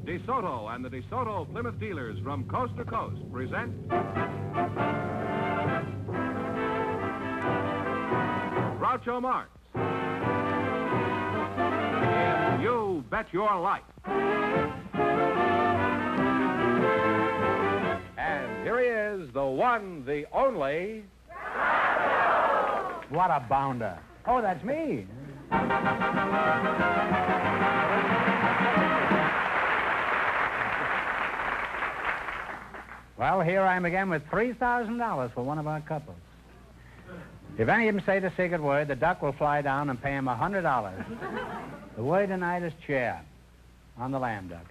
DeSoto and the DeSoto Plymouth dealers from coast to coast present Groucho Marx in You Bet Your Life. And here he is, the one, the only... What a bounder. Oh, that's me. Well, here I am again with $3,000 for one of our couples. If any of them say the secret word, the duck will fly down and pay him $100. The word tonight is chair on the lamb duck.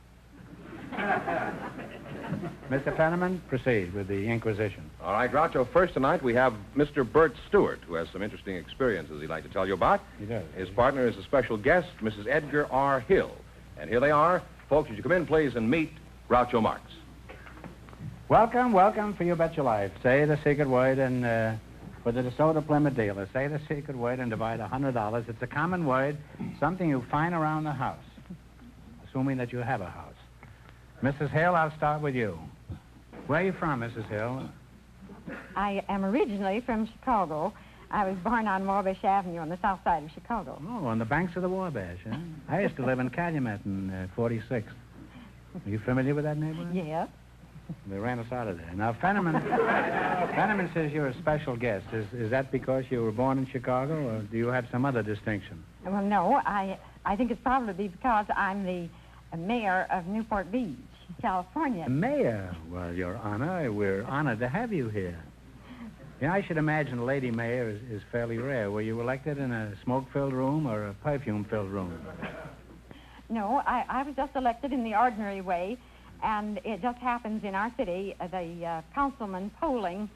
Mr. Fenneman, proceed with the inquisition. All right, Groucho, first tonight we have Mr. Bert Stewart, who has some interesting experiences he'd like to tell you about. He does. His partner is a special guest, Mrs. Edgar R. Hill. And here they are. Folks, would you come in, please, and meet Groucho Marx. Welcome, welcome for You Bet Your Life. Say the secret word and for the DeSoto Plymouth dealer. Say the secret word and divide $100. It's a common word, something you find around the house, assuming that you have a house. Mrs. Hill, I'll start with you. Where are you from, Mrs. Hill? I am originally from Chicago. I was born on Wabash Avenue on the south side of Chicago. Oh, on the banks of the Wabash, huh? I used to live in Calumet in 46. Are you familiar with that neighborhood? Yes. They ran us out of there. Now, Fenneman says you're a special guest. Is that because you were born in Chicago, or do you have some other distinction? Well, no, I think it's probably because I'm the mayor of Newport Beach, California. Mayor? Well, Your Honor, we're honored to have you here. Yeah, I should imagine a lady mayor is fairly rare. Were you elected in a smoke-filled room or a perfume-filled room? No, I was just elected in the ordinary way, and it just happens in our city, the councilman polling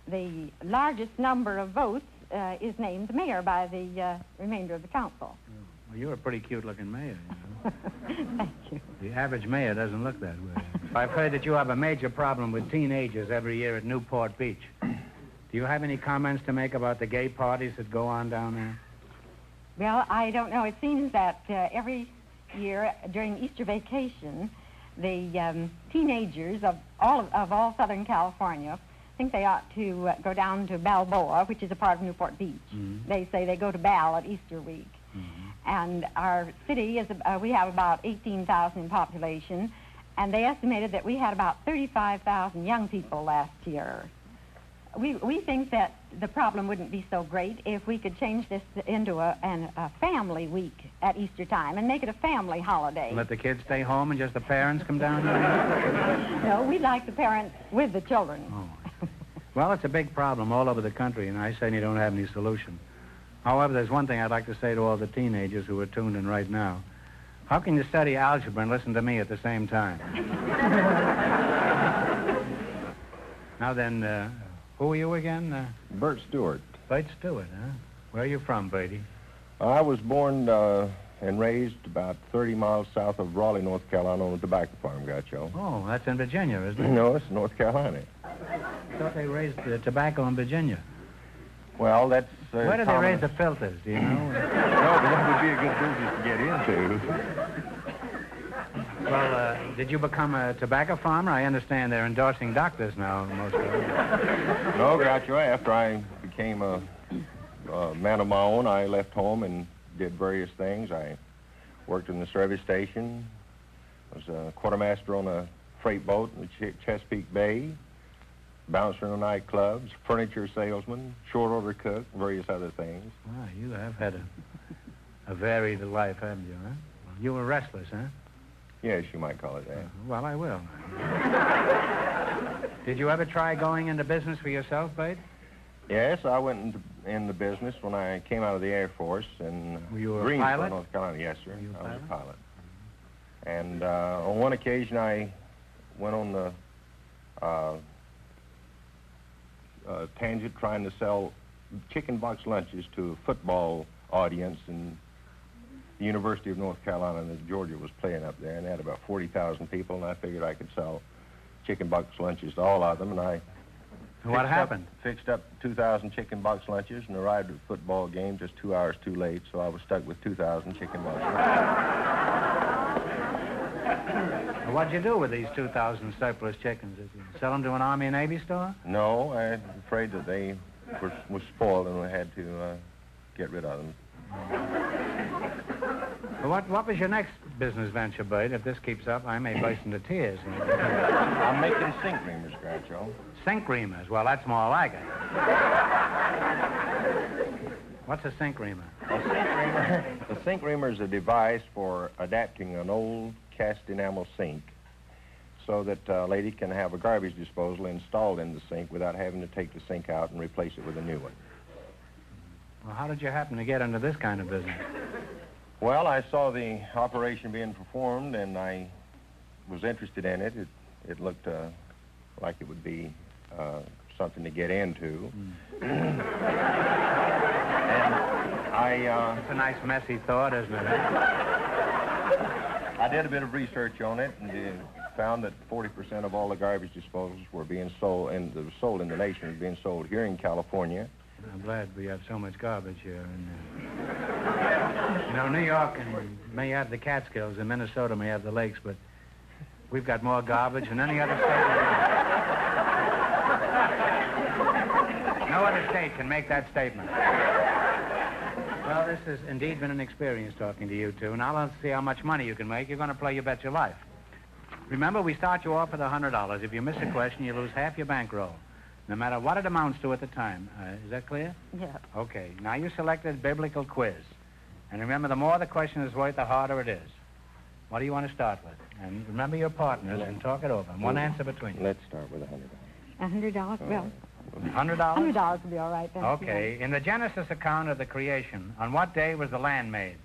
the largest number of votes is named mayor by the remainder of the council. Well, you're a pretty cute-looking mayor, you know. Thank you. The average mayor doesn't look that way. I've heard that you have a major problem with teenagers every year at Newport Beach. Do you have any comments to make about the gay parties that go on down there? Well, I don't know. It seems that every year during Easter vacation, the teenagers of all Southern California think they ought to go down to Balboa, which is a part of Newport Beach. Mm-hmm. They say they go to Bal at Easter week. Mm-hmm. And our city is, we have about 18,000 in population, and they estimated that we had about 35,000 young people last year. We think that the problem wouldn't be so great if we could change this into a family week at Easter time and make it a family holiday. Let the kids stay home and just the parents come down here? No, we'd like the parents with the children. Oh. Well, it's a big problem all over the country, and I certainly don't have any solution. However, there's one thing I'd like to say to all the teenagers who are tuned in right now. How can you study algebra and listen to me at the same time? Now then, who are you again? Bert Stewart. Bert Stewart, huh? Where are you from, Bertie? I was born and raised about 30 miles south of Raleigh, North Carolina, on a tobacco farm, Groucho. Oh, that's in Virginia, isn't it? No, it's North Carolina. I thought they raised tobacco in Virginia. Well, that's... Where do they raise the filters, do you know? No, but that would be a good business to get into. Well, did you become a tobacco farmer? I understand they're endorsing doctors now, most of them. No, Groucho, after I became a man of my own, I left home and did various things. I worked in the service station, was a quartermaster on a freight boat in the Chesapeake Bay, bouncer in the nightclubs, furniture salesman, short order cook, various other things. Ah, you have had a varied life, haven't you, huh? You were restless, huh? Yes, you might call it that. Well, I will. Did you ever try going into business for yourself, Bate? Yes, I went into business when I came out of the Air Force in Greensboro, North Carolina. Yes, sir. I was a pilot. And on one occasion, I went on the tangent trying to sell chicken box lunches to a football audience in the University of North Carolina that Georgia was playing up there, and they had about 40,000 people, and I figured I could sell chicken box lunches to all of them, and I... What happened? Fixed up 2,000 chicken box lunches and arrived at the football game just 2 hours too late, so I was stuck with 2,000 chicken box lunches. Well, what'd you do with these 2,000 surplus chickens? Did you sell them to an Army and Navy store? No, I'm afraid that they were spoiled and we had to get rid of them. Well, what was your next business venture, Bud? If this keeps up, I may burst into tears. I'm making sink reamers, Groucho. Sink reamers? Well, that's more like it. What's a sink reamer? A sink reamer is a device for adapting an old cast enamel sink so that a lady can have a garbage disposal installed in the sink without having to take the sink out and replace it with a new one. Well, how did you happen to get into this kind of business? Well, I saw the operation being performed, and I was interested in it. It looked like it would be something to get into. And It's a nice messy thought, isn't it? I did a bit of research on it and found that 40% of all the garbage disposals were being sold, and that was sold in the nation, was being sold here in California. I'm glad we have so much garbage here. And, you know, New York may have the Catskills, and Minnesota may have the lakes, but we've got more garbage than any other state. No other state can make that statement. Well, this has indeed been an experience talking to you two. Now let's see how much money you can make. You're going to play You Bet Your Life. Remember, we start you off with $100. If you miss a question, you lose half your bankroll, no matter what it amounts to at the time. Is that clear? Yeah. Okay. Now you selected biblical quiz. And remember, the more the question is worth, the harder it is. What do you want to start with? And remember your partners and talk it over. One answer between you. Let's start with $100. $100? Well, $100? $100 would be all right then. Okay. In the Genesis account of the creation, on what day was the land made?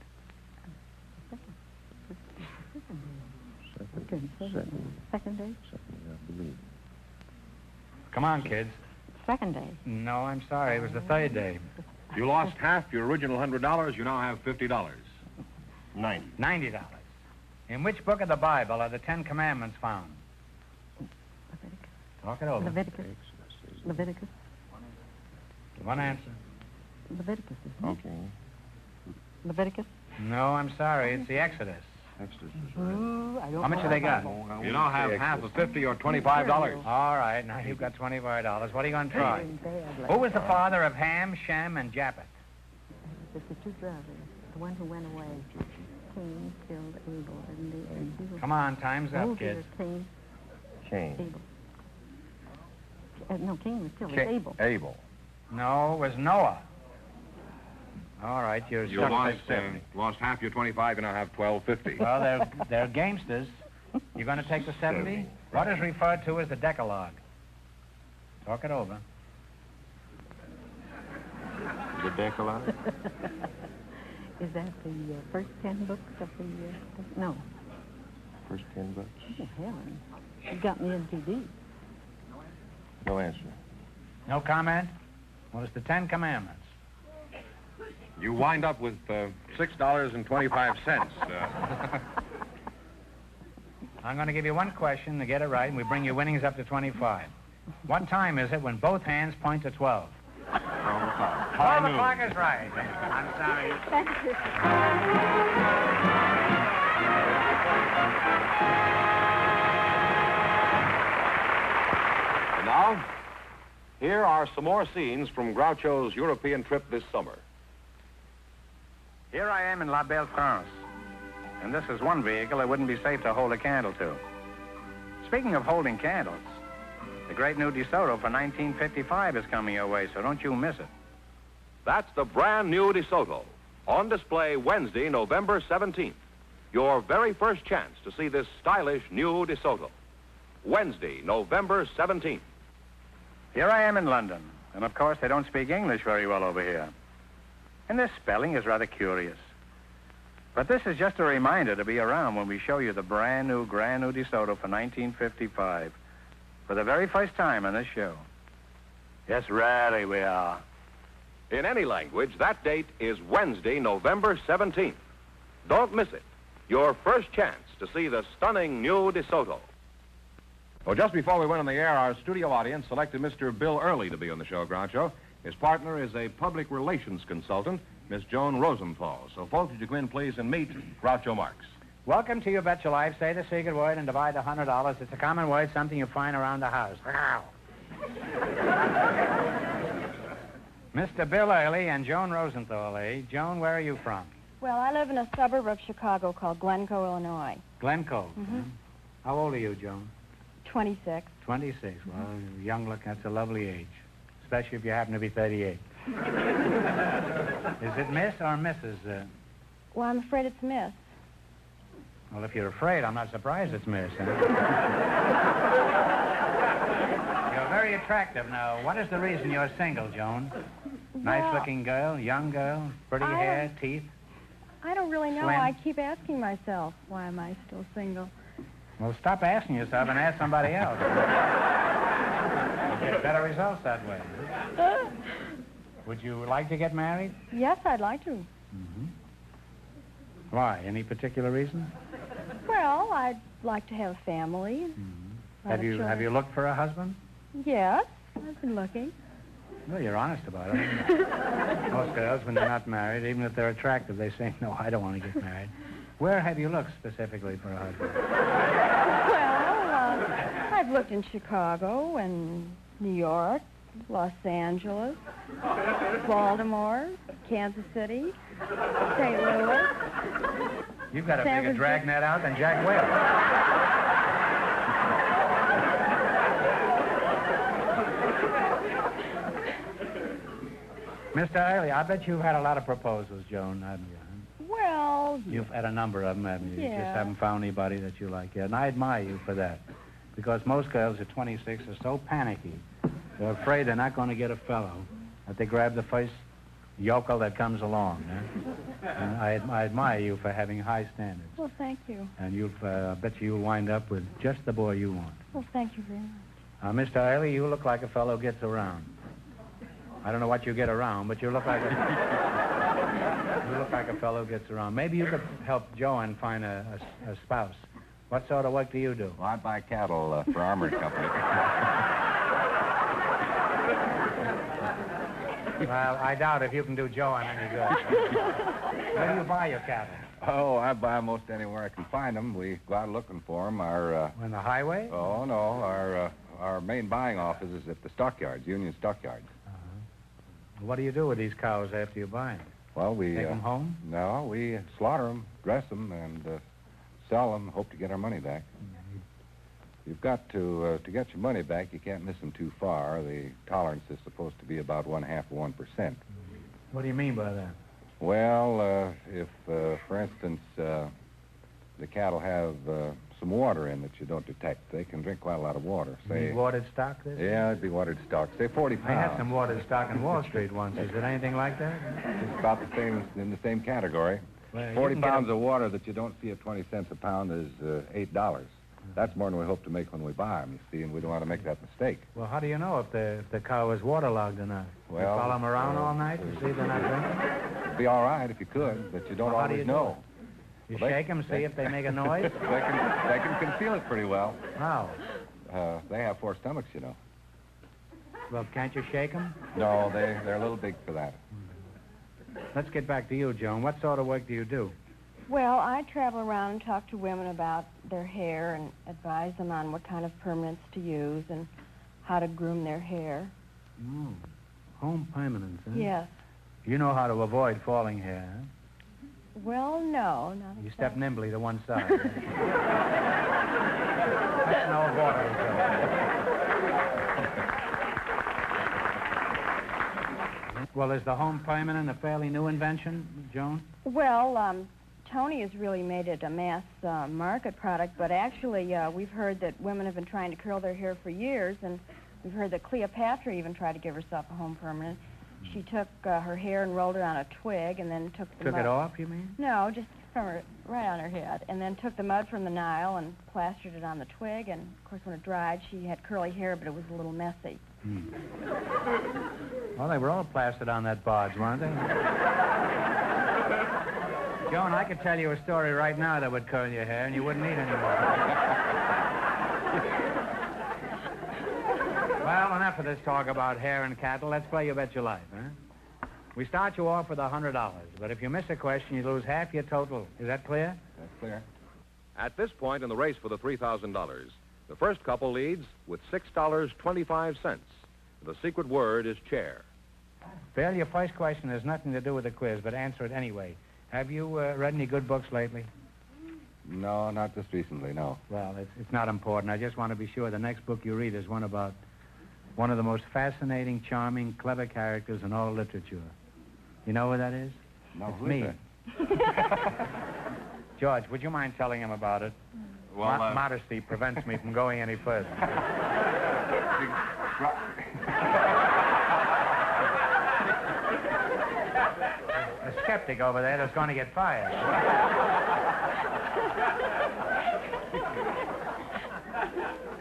Second day? I believe. Come on, kids. Second day. No, I'm sorry. It was the third day. You lost half your original $100. You now have $50. 90. $90. In which book of the Bible are the Ten Commandments found? Leviticus. Talk it over. Leviticus. Leviticus. One answer. Leviticus, isn't it? Okay. Leviticus. No, I'm sorry. It's the Exodus. Exodus. Ooh, I don't How much know have they got? You now have half of $50 or $25. All right. Now you've got $25. What are you going to try? Who was the father of Ham, Shem, and Japheth? It's the two brothers. The one who went away. Cain killed Abel. And he was... Come on, time's up, kids. Cain. Cain. Abel. No, Cain was killed. It was Abel. Abel. No, it was Noah. All right, you're You stuck. lost half your 25. You now have $12.50. Well, they're gamesters. You're going to take the 70? What is referred to as the Decalogue? Talk it over. The Decalogue? Is that the first 10 books of the... no. First 10 books? Oh, Helen. You got me in too deep. No answer. No comment? Well, it's the Ten Commandments. You wind up with $6.25. I'm going to give you one question to get it right, and we bring your winnings up to 25. What time is it when both hands point to 12? 12 o'clock. 12 o'clock is right. I'm sorry. Thank you. And now, here are some more scenes from Groucho's European trip this summer. Here I am in La Belle France, and this is one vehicle it wouldn't be safe to hold a candle to. Speaking of holding candles, the great new DeSoto for 1955 is coming your way, so don't you miss it. That's the brand new DeSoto, on display Wednesday, November 17th. Your very first chance to see this stylish new DeSoto. Wednesday, November 17th. Here I am in London, and of course they don't speak English very well over here. And this spelling is rather curious. But this is just a reminder to be around when we show you the brand new DeSoto for 1955 for the very first time on this show. Yes, really we are. In any language, that date is Wednesday, November 17th. Don't miss it. Your first chance to see the stunning new DeSoto. Well, just before we went on the air, our studio audience selected Mr. Bill Early to be on the show, Groucho. His partner is a public relations consultant, Miss Joan Rosenthal. So, folks, would you come in, please, and meet Groucho Marx. Welcome to You Bet Your Life. Say the secret word and divide the $100. It's a common word, something you find around the house. Mr. Bill Early and Joan Rosenthal, eh? Joan, where are you from? Well, I live in a suburb of Chicago called Glencoe, Illinois. Glencoe. Mm-hmm. How old are you, Joan? 26. 26. Well, young look, that's a lovely age, especially if you happen to be 38. Is it Miss or Mrs.? Well, I'm afraid it's Miss. Well, if you're afraid, I'm not surprised it's Miss. Huh? You're very attractive. Now, what is the reason you're single, Joan? Nice-looking girl, young girl, pretty hair, teeth? I don't really know. Slim? I keep asking myself, why am I still single? Well, stop asking yourself and ask somebody else. You get better results that way. Would you like to get married? Yes, I'd like to. Mm-hmm. Why? Any particular reason? Well, I'd like to have a family. Mm-hmm. Have you looked for a husband? Yes, I've been looking. Well, you're honest about it. Most girls, when they're not married, even if they're attractive, they say, no, I don't want to get married. Where have you looked specifically for a husband? Well, I've looked in Chicago and New York, Los Angeles, Baltimore, Kansas City, St. Louis. You've got a bigger dragnet out than Jack Whale. Mr. Early, I bet you've had a lot of proposals, Joan, haven't you? Well, You've had a number of them, haven't you? You Yeah. just haven't found anybody that you like yet. And I admire you for that. Because most girls at 26 are so panicky. They're afraid they're not going to get a fellow, that they grab the first yokel that comes along. And I admire you for having high standards. well, thank you. And I bet you'll wind up with just the boy you want. Well, thank you very much. Mr. Early, you look like a fellow gets around. I don't know what you get around, but you look like a fellow gets around. Maybe you could help Joan find a spouse. What sort of work do you do? Well, I buy cattle for Armory Company. Well, I doubt if you can do Joan any good. Where do you buy your cattle? Oh, I buy most anywhere I can find them. We go out looking for them. On the highway? Oh, no. Our main buying office is at the stockyards, Union Stockyards. What do you do with these cows after you buy them? Well, we... Take them home? No, we slaughter them, dress them, and sell them, hope to get our money back. You've got to get your money back, you can't miss them too far. The tolerance is supposed to be about 0.5% of 1%. What do you mean by that? Well, if, for instance, the cattle have some water in that you don't detect, they can drink quite a lot of water. Say, watered stock, this? Yeah, it'd be watered stock. Say 40 pounds. I had some watered stock in Wall Street once. Is it anything like that? It's about the same, in the same category. Well, 40 pounds of water that you don't see at 20 cents a pound is $8. That's more than we hope to make when we buy them, you see, and we don't want to make that mistake. Well, how do you know if the cow is waterlogged or not? Well, you follow them around all night to see they're not drinking? It'd be all right if you could, but you don't Well, how do always you know. You shake them, see if they make a noise? They can conceal it pretty well. How? They have 4 stomachs, you know. Well, can't you shake them? No, they're a little big for that. Let's get back to you, Joan. What sort of work do you do? Well, I travel around and talk to women about their hair and advise them on what kind of permanents to use and how to groom their hair. Home permanents, huh? Yes. You know how to avoid falling hair, huh? Well, no, not You exactly. step nimbly to one side. That's no water. Well, is the home permanent a fairly new invention, Joan? Well, Tony has really made it a mass market product, but actually we've heard that women have been trying to curl their hair for years, and we've heard that Cleopatra even tried to give herself a home permanent. She took her hair and rolled it on a twig and then took the Took mud. it off, you mean? No, just from her, right on her head, and then took the mud from the Nile and plastered it on the twig, and of course when it dried she had curly hair, but it was a little messy. Well, they were all plastered on that barge, weren't they? Joan, I could tell you a story right now that would curl your hair, and you wouldn't need any more. Well, enough of this talk about hair and cattle. Let's play You Bet Your Life, huh? We start you off with $100, but if you miss a question, you lose half your total. Is that clear? That's clear. At this point in the race for the $3,000, the first couple leads with $6.25. The secret word is chair. Bill, your first question has nothing to do with the quiz, but answer it anyway. Have you read any good books lately? No, not just recently, no. Well, it's not important. I just want to be sure the next book you read is one about one of the most fascinating, charming, clever characters in all literature. You know who that is? No, it's who me. is that? George, would you mind telling him about it? Well, modesty prevents me from going any further. A skeptic over there that's going to get fired.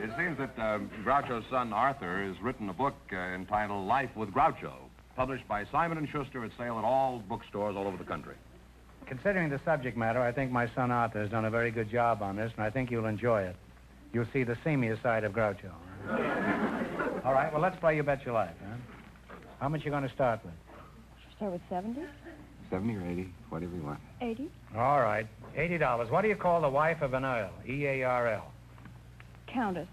It seems that Groucho's son Arthur has written a book entitled Life with Groucho, published by Simon & Schuster at sale at all bookstores all over the country. Considering the subject matter, I think my son Arthur has done a very good job on this, and I think you'll enjoy it. You'll see the seamier side of Groucho. All right, well, let's play You Bet Your Life, huh? How much you going to start with? Start with 70? 70 or 80, whatever you want. 80? All right, $80. What do you call the wife of an earl? E-A-R-L. Countess.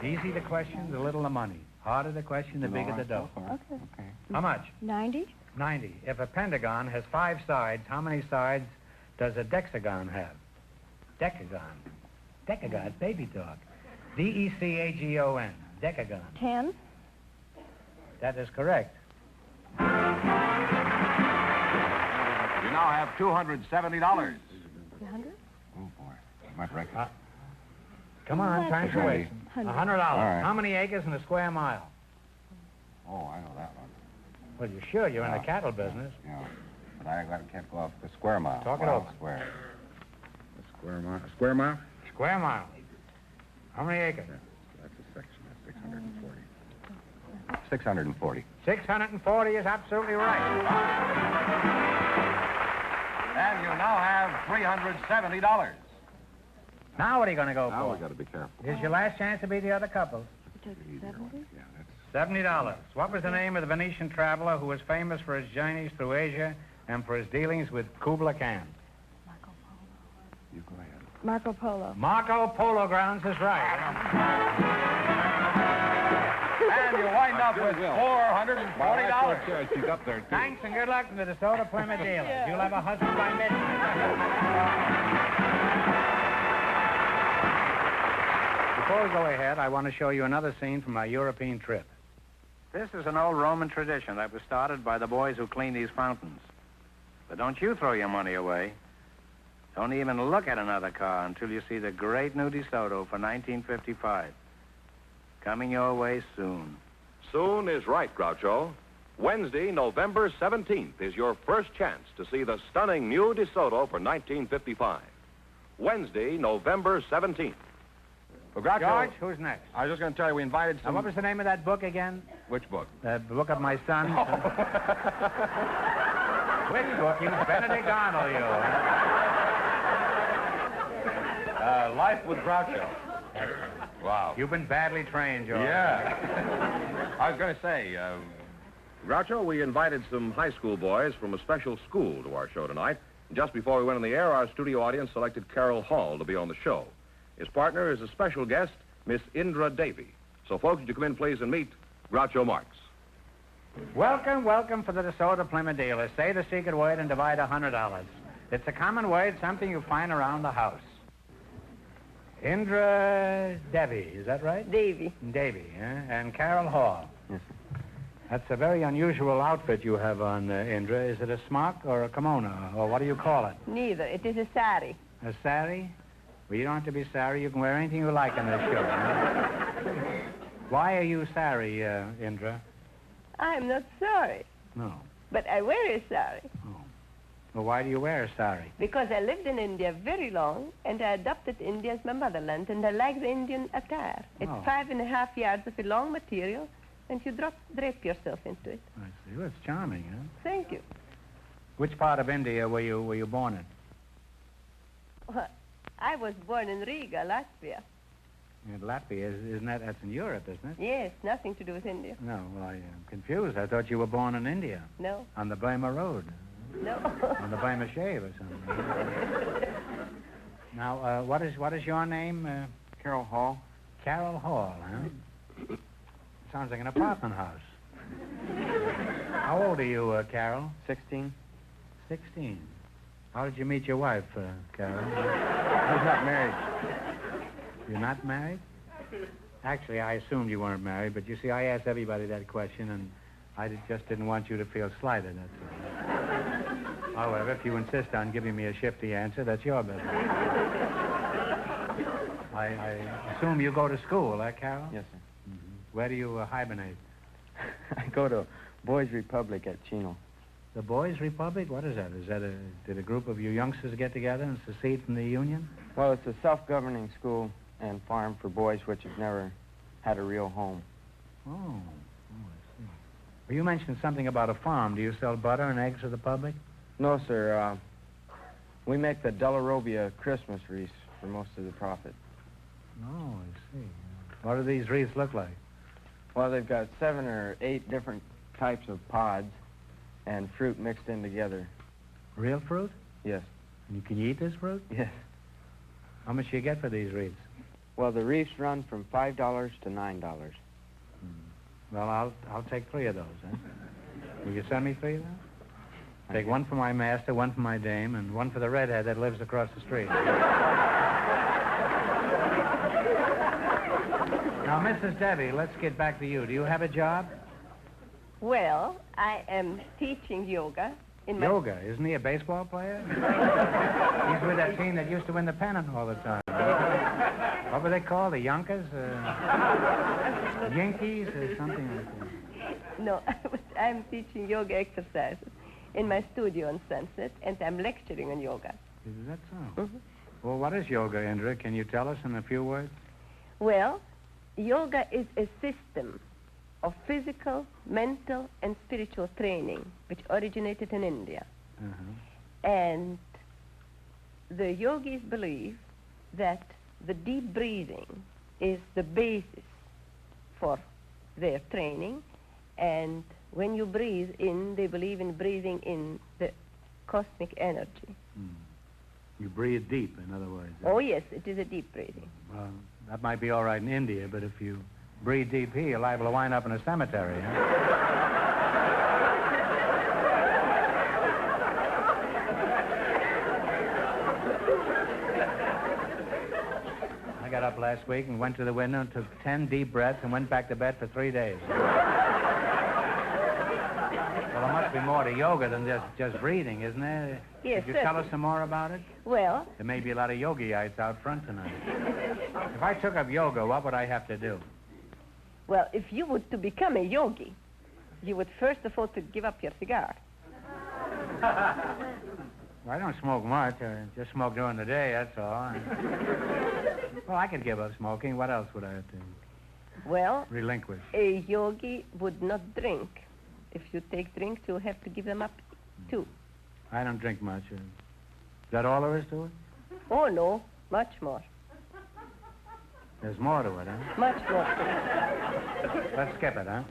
Easy the question, the little the money. Harder the question, the bigger the dough. Okay. How much? 90? 90. If a pentagon has 5 sides, how many sides does a decagon have? Decagon. Decagon, baby talk. D-E-C-A-G-O-N. Decagon. 10? That is correct. You now have $270. 100? Oh, boy. I might break it. Come on, time's $100. wasting. $100. right. How many acres in a square mile? Oh, I know that one. Well, you're sure you're in the cattle business. Yeah. But I can't go off the square mile. Talk it Mile over. Square. The square mile? Square mile? Square mile. How many acres? That's a section. That's 640. 640. 640 is absolutely right. And you now have $370. Now what are you going to go Now for? we got to be careful. Here's your last chance to beat the other couple. You took 70? Yeah, that's... $70. What was the name of the Venetian traveler who was famous for his journeys through Asia and for his dealings with Kubla Khan? Marco Polo. You go ahead. Marco Polo. Marco Polo Grounds is right. And you wind up with $440. She's up there, too. Thanks and good luck to the DeSoto Plymouth dealers. You'll have a husband by midnight. Before we go ahead, I want to show you another scene from our European trip. This is an old Roman tradition that was started by the boys who clean these fountains. But don't you throw your money away. Don't even look at another car until you see the great new DeSoto for 1955. Coming your way soon. Soon is right, Groucho. Wednesday, November 17th, is your first chance to see the stunning new DeSoto for 1955. Wednesday, November 17th. Well, Groucho, George, who's next? I was just going to tell you, we invited Now, some... what was the name of that book again? Which book? The book of my son. Which book? You Benedict Arnold, you. Life with Groucho. Wow. You've been badly trained, George. Yeah. I was going to say, Groucho, we invited some high school boys from a special school to our show tonight. Just before we went on the air, our studio audience selected Carol Hall to be on the show. His partner is a special guest, Miss Indra Davy. So, folks, would you come in, please, and meet Groucho Marx. Welcome, welcome for the DeSoto Plymouth dealers. Say the secret word and divide $100. It's a common word, something you find around the house. Indra Davy, is that right? Davy. Davy, huh? And Carol Hall. Yes, That's a very unusual outfit you have on, Indra. Is it a smock or a kimono, or what do you call it? Neither. It is a sari. A sari? Well, you don't have to be sari. You can wear anything you like in this show. Huh? Why are you sari, Indra? I'm not sorry, No. but I wear a sari Oh. Well, why do you wear a sari? because I lived in India very long, and I adopted India as my motherland, and I like the Indian attire. It's Oh. 5.5 yards of a long material, and you drape yourself into it. I see. Well, it's charming, huh? Thank you. Which part of India were you born in? Well, I was born in Riga, Latvia. In Latvia, isn't that? That's in Europe, isn't it? Yes, nothing to do with India. No, well, I'm confused. I thought you were born in India, No. on the Burma Road. No. On the blame a shave or something. Now, what is your name? Carol Hall. Carol Hall, huh? Sounds like an apartment house. How old are you, Carol? 16. 16. How did you meet your wife, Carol? I was not married. You're not married? Actually, I assumed you weren't married, but you see, I asked everybody that question, and I just didn't want you to feel slighted, that's all. However, if you insist on giving me a shifty answer, that's your business. I assume you go to school, Carol? Yes, sir. Mm-hmm. Where do you hibernate? I go to Boys Republic at Chino. The Boys Republic? What is that? Did a group of you youngsters get together and secede from the Union? Well, it's a self-governing school and farm for boys which have never had a real home. Oh, I see. Well, you mentioned something about a farm. Do you sell butter and eggs to the public? No, sir. We make the Delarobia Christmas wreaths for most of the profit. Oh, I see. What do these wreaths look like? Well, they've got 7 or 8 different types of pods and fruit mixed in together. Real fruit? Yes. And can you eat this fruit? Yes. How much do you get for these wreaths? Well, the wreaths run from $5 to $9. Well, I'll take 3 of those, huh? Will you send me 3 of those? Take one for my master, one for my dame, and one for the redhead that lives across the street. Now, Mrs. Debbie, let's get back to you. Do you have a job? Well, I am teaching yoga in my... Yoga? Isn't he a baseball player? He's with that team that used to win the pennant all the time. What were they called? The Yonkers? Yankees or something like that? No, I'm teaching yoga exercises in my studio on Sunset, and I'm lecturing on yoga. Is that so? Mm-hmm. Well, what is yoga, Indra? Can you tell us in a few words? Well, yoga is a system of physical, mental, and spiritual training which originated in India. Uh-huh. And the yogis believe that the deep breathing is the basis for their training, and when you breathe in, they believe in breathing in the cosmic energy. You breathe deep, in other words. Oh, yes, it is a deep breathing. Well, that might be all right in India, but if you breathe deep here, you're liable to wind up in a cemetery, huh? I got up last week and went to the window and took 10 deep breaths and went back to bed for 3 days. Well, there must be more to yoga than just breathing, isn't there? Yes, Could you tell us some more about it? Well, There may be a lot of yogi-ites out front tonight. If I took up yoga, what would I have to do? well, if you were to become a yogi, you would first of all to give up your cigar. Well, I don't smoke much. I just smoke during the day, that's all. Well, I could give up smoking. What else would I have to Well, relinquish? a yogi would not drink. If you take drinks, you'll have to give them up, too. I don't drink much. Is that all there is to it? Oh, no, much more. There's more to it, huh? Much more to it. Let's skip it, huh?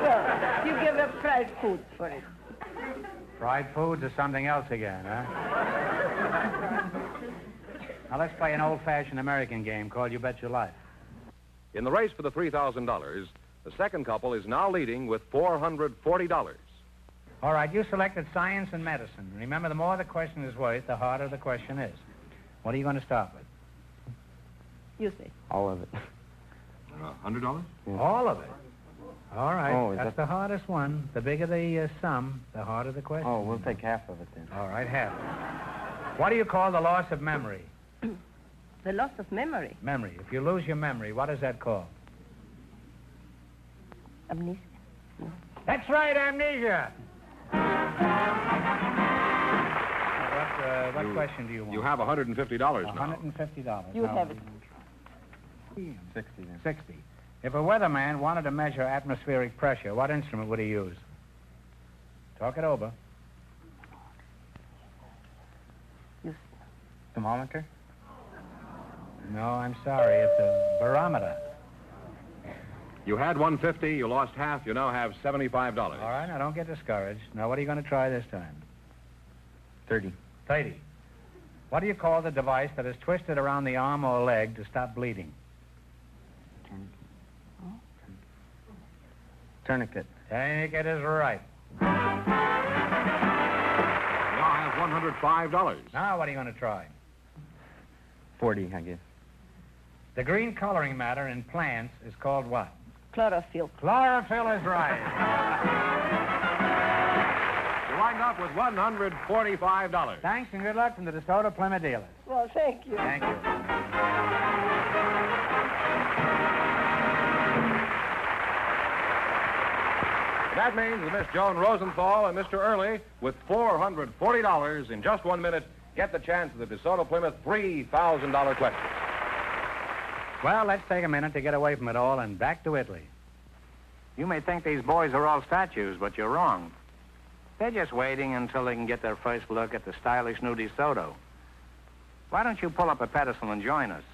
Well, you give up fried foods for it. Fried foods or something else again, huh? Now, let's play an old-fashioned American game called You Bet Your Life. In the race for the $3,000, the second couple is now leading with $440. All right, you selected science and medicine. Remember, the more the question is worth, the harder the question is. What are you going to start with? You say. All of it. $100? Yeah. All of it. All right, Oh, is that's that- the hardest one. The bigger the sum, the harder the question. Oh, we'll take half of it then. All right, half. What do you call the loss of memory? The loss of memory. Memory. If you lose your memory, what is that called? Amnesia. That's right, amnesia. What question do you want? You have $150 now. $150. You have it. 60 then. 60. If a weatherman wanted to measure atmospheric pressure, what instrument would he use? Talk it over. Thermometer? No, I'm sorry. It's a barometer. You had $150, you lost half, you now have $75. All right, now don't get discouraged. Now, what are you going to try this time? 30. 30. What do you call the device that is twisted around the arm or leg to stop bleeding? Tourniquet. Tourniquet is right. You now have $105. Now, what are you going to try? 40, I guess. The green coloring matter in plants is called what? Chlorophyll. Chlorophyll is right. You wind up with $145. Thanks and good luck from the DeSoto Plymouth dealers. Well, thank you. Thank you. That means that Miss Joan Rosenthal and Mr. Early, with $440 in just 1 minute, get the chance of the DeSoto Plymouth $3,000 question. Well, let's take a minute to get away from it all and back to Italy. You may think these boys are all statues, but you're wrong. They're just waiting until they can get their first look at the stylish new DeSoto. Why don't you pull up a pedestal and join us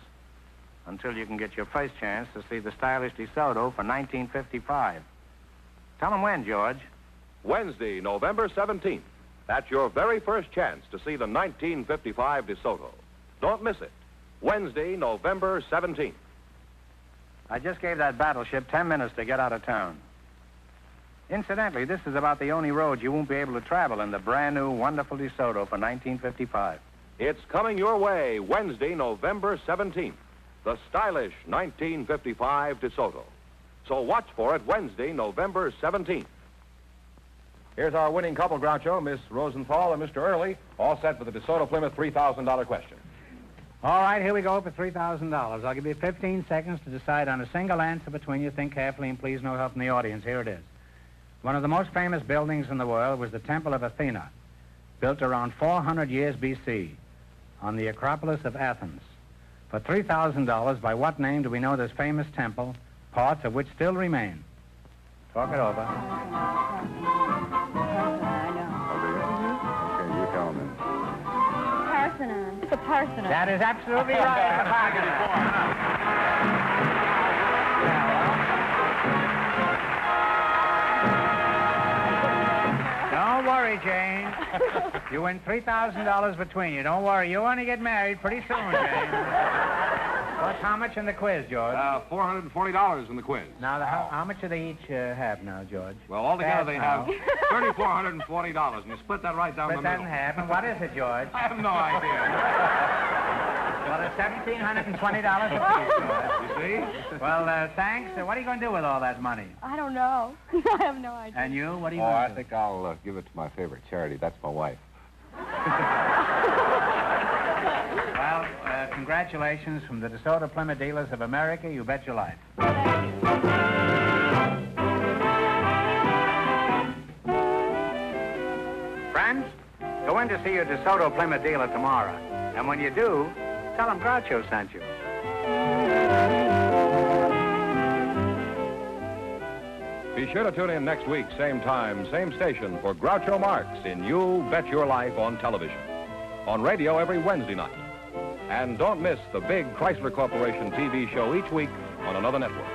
until you can get your first chance to see the stylish DeSoto for 1955? Tell them when, George. Wednesday, November 17th. That's your very first chance to see the 1955 DeSoto. Don't miss it. Wednesday, November 17th. I just gave that battleship 10 minutes to get out of town. Incidentally, this is about the only road you won't be able to travel in the brand new, wonderful DeSoto for 1955. It's coming your way Wednesday, November 17th. The stylish 1955 DeSoto. So watch for it Wednesday, November 17th. Here's our winning couple, Groucho, Miss Rosenthal and Mr. Early, all set for the DeSoto Plymouth $3,000 question. All right, here we go for $3,000. I'll give you 15 seconds to decide on a single answer between you. Think carefully and please no help from the audience. Here it is. One of the most famous buildings in the world was the Temple of Athena, built around 400 years B.C. on the Acropolis of Athens. For $3,000, by what name do we know this famous temple, parts of which still remain? Talk it over. I Okay, you tell me. know. Parthenon. It's a Parthenon. That is absolutely right. The Don't worry, Jane. You win $3,000 between you. Don't worry. You'll only get married pretty soon, Jane. What's how much in the quiz, George? $440 in the quiz. Now, how much do they each have now, George? Well, altogether Fast they now. have $3,440, and you split that right down Split the that middle. in half. And what is it, George? I have no idea. Well, it's $1,720 apiece, George. You see? Well, thanks. What are you going to do with all that money? I don't know. I have no idea. And you? What are you Oh, going I to do? think I'll give it to my favorite charity. That's my wife. Well, congratulations from the DeSoto Plymouth Dealers of America. You bet your life. Friends, go in to see your DeSoto Plymouth dealer tomorrow. And when you do, tell them Groucho sent you. Be sure to tune in next week, same time, same station, for Groucho Marx in You Bet Your Life on television. On radio every Wednesday night. And don't miss the big Chrysler Corporation TV show each week on another network.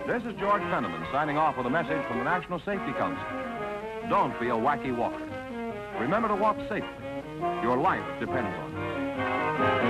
This is George Fenneman signing off with a message from the National Safety Council. Don't be a wacky walker. Remember to walk safely. Your life depends on it.